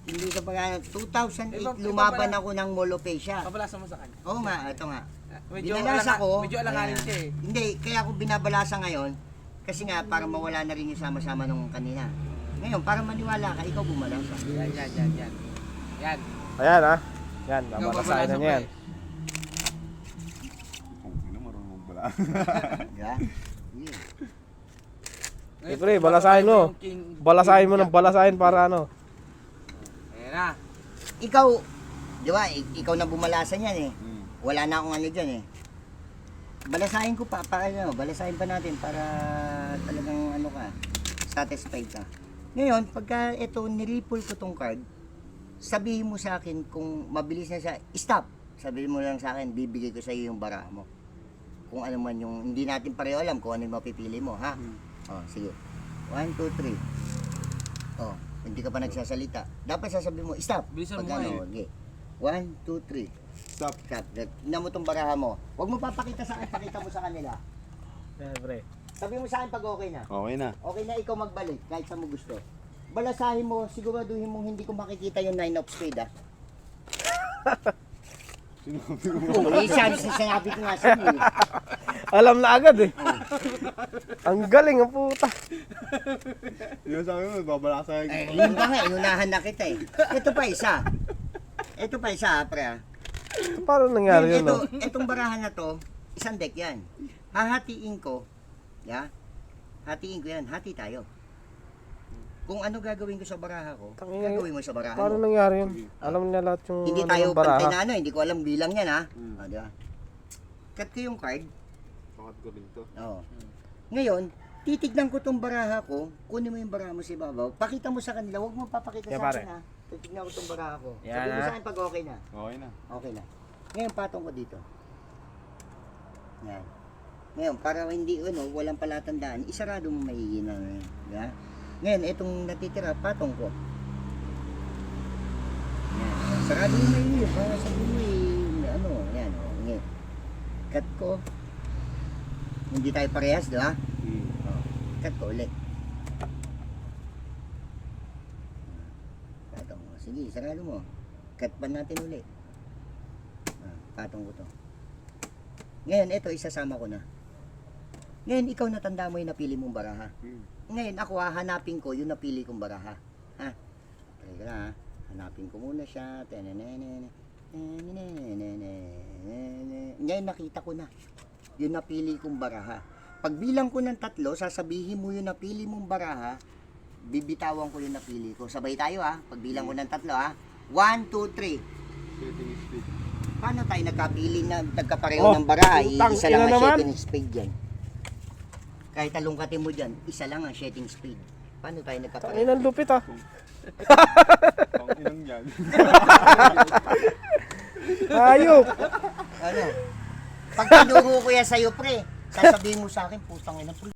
Hindi ka pa 2008 lumaban ako ng molopecia. Pabalasa mo sa kanya. Oo nga, ito nga. Medyo Binalasa ko. medyo alanganin ayan. siya eh. Hindi, kaya ako binabalasa ngayon. Kasi nga, para mawala na rin yung sama-sama nung kanina. Ngayon, para maniwala ka, ikaw bumalasa. Yan. Yan. Ayan ha. Yan, Ikaw babalasahin na babalasa mo niyan. eh. Kung ina marunong pala. Diba? Yeah. Siyempre, balasahin mo. Balasahin mo ng balasahin para ano. Ayan na. Ikaw, di ba, ikaw na bumalasa niyan eh. Hmm. Wala na akong ano dyan eh. Balasahin ko pa, balasahin pa natin para talagang ano ka, satisfied ka. Ngayon, pagka ito, niripple ko tong card, sabihin mo sa akin kung mabilis na siya, stop. Sabihin mo lang sa akin, bibigay ko sa iyo yung bara mo. Kung ano man yung, hindi natin pareho alam kung ano yung mapipili mo, ha? Oh, sige. 1, 2, 3. Oh, hindi ka pa nagsasalita. Dapat sasabihin mo, stop. Bilisan mo Pag nga eh. ano, okay. 1, 2, 3. Stop. Stop. Tingnan mo tong baraha mo. Huwag mo papakita sa akin, pakita mo sa kanila. Siyempre. Sabi mo sa akin pag okay na. Okay na. Okay na ikaw magbalik, kahit sa mo gusto. Balasahin mo, siguraduhin mong hindi ko makikita yung 9 of spade, ah. Sinabi ko. Oo, sinabi ko nga sa'yo, eh. Alam na agad eh. Ang galing ang puta. Yung sabi mo, babalasa Eh, yung... yun pa nga, inunahan na kita eh. Ito pa isa. Ito pa isa, pre, ah. Paano nangyari yun, no? Itong barahan na to, isang deck yan. Hahatiin ko, ya? Hatiin ko yan, hati tayo. Kung ano gagawin ko sa baraha ko, Tangina, gagawin mo sa baraha Paano mo. nangyari yun? Alam niya lahat yung Hindi ano, tayo ng baraha. pantay na ano, hindi ko alam bilang yan, ha? Hmm. O, di ba? Cut ko yung card. Pangat ko rin to. Oo. Ngayon, titignan ko tong baraha ko, kunin mo yung baraha mo sa ibabaw, pakita mo sa kanila, huwag mo papakita Yeah, sa pare. akin, ha? Titignan ko tong baraha ko. Yan, Sabi mo ha? sa akin pag okay na. Okay na. Okay na. Ngayon, patong ko dito. Yan. Ngayon, para hindi, ano, walang palatandaan, isarado mo maigi na. Yan. Ngayon, itong natitira, patong ko. Yan. Sarado mo maigi, para sabi mo, ano, yan, o. Ngayon, cut ko. Hindi tayo parehas, di ba? Hmm. Cut ko ulit. Patong mo. Sige, sarado mo. Cut pa natin ulit. Patong ko to. Ngayon, ito, isasama ko na. Ngayon, ikaw natanda mo yung napili mong baraha. Hmm. Ngayon, ako hahanapin ko yung napili kong baraha. Ha? Teka lang, ha? Hanapin ko muna siya. Ngayon, nakita ko na yung napili kong baraha. Pagbilang ko ng 3, sasabihin mo yung napili mong baraha, bibitawan ko yung napili ko. Sabay tayo, ha? Pagbilang ko ng 3, ha? 1, 2, 3. Setting speed. Paano tayo nagkapili na nagkapareho Oh, ng baraha? putang Isa lang ina ang naman. setting speed dyan. Kahit talungkatin mo dyan, isa lang ang setting speed. Paano tayo nagkapareho? Tangin ang lupit ah. Ang inang yan. Ayok. Ano? Pag tinuro ko yan sa'yo, pre, sasabihin mo sa akin, putang ina, pre.